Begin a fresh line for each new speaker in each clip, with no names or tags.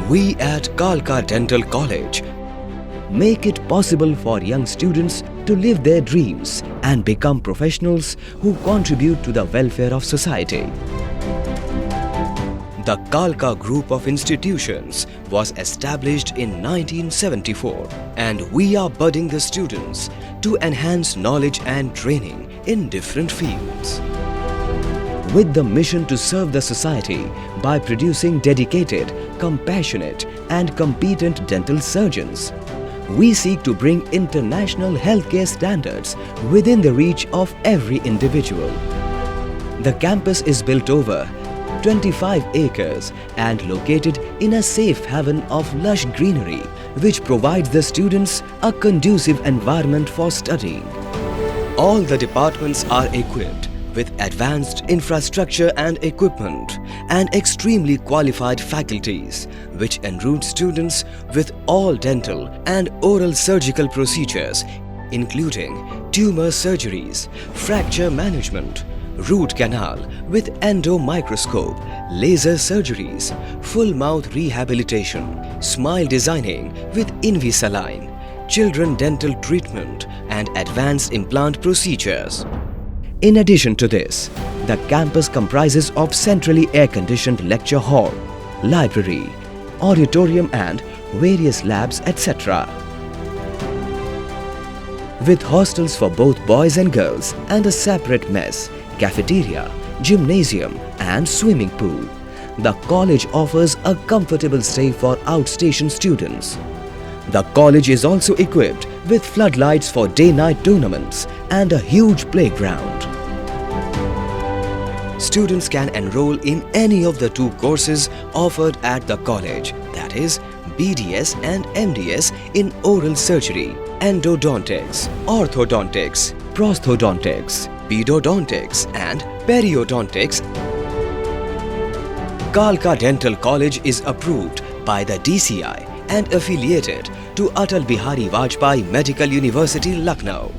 We at Kalka Dental College make it possible for young students to live their dreams and become professionals who contribute to the welfare of society. The Kalka Group of Institutions was established in 1974, and we are budding the students to enhance knowledge and training in different fields. With the mission to serve the society by producing dedicated, compassionate and competent dental surgeons, we seek to bring international healthcare standards within the reach of every individual. The campus is built over 25 acres and located in a safe haven of lush greenery, which provides the students a conducive environment for studying. All the departments are equipped with advanced infrastructure and equipment and extremely qualified faculties, which enroute students with all dental and oral surgical procedures, including tumor surgeries, fracture management, root canal with endomicroscope, laser surgeries, full mouth rehabilitation, smile designing with Invisalign, children dental treatment and advanced implant procedures. In addition to this, the campus comprises of centrally air-conditioned lecture hall, library, auditorium and various labs, etc. With hostels for both boys and girls and a separate mess, cafeteria, gymnasium and swimming pool, the college offers a comfortable stay for outstation students. The college is also equipped with floodlights for day-night tournaments and a huge playground. Students can enroll in any of the two courses offered at the college, that is BDS and MDS in oral surgery, endodontics, orthodontics, prosthodontics, pedodontics and periodontics. Kalka Dental College is approved by the DCI and affiliated to Atal Bihari Vajpayee Medical University, Lucknow.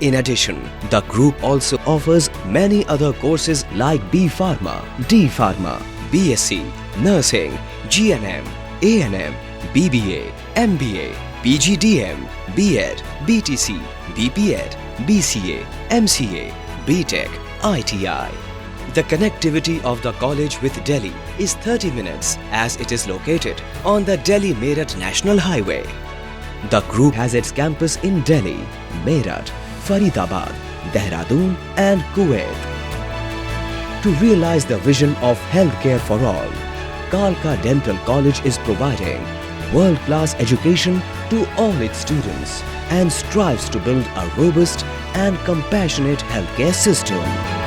In addition, the group also offers many other courses like B Pharma, D Pharma, BSc, Nursing, GNM, ANM, BBA, MBA, PGDM, B.Ed, BTC, BPEd, BCA, MCA, BTech, ITI. The connectivity of the college with Delhi is 30 minutes as it is located on the Delhi-Meerut National Highway. The group has its campus in Delhi, Meerut, Faridabad, Dehradun and Kuwait. To realize the vision of healthcare for all, Kalka Dental College is providing world-class education to all its students and strives to build a robust and compassionate healthcare system.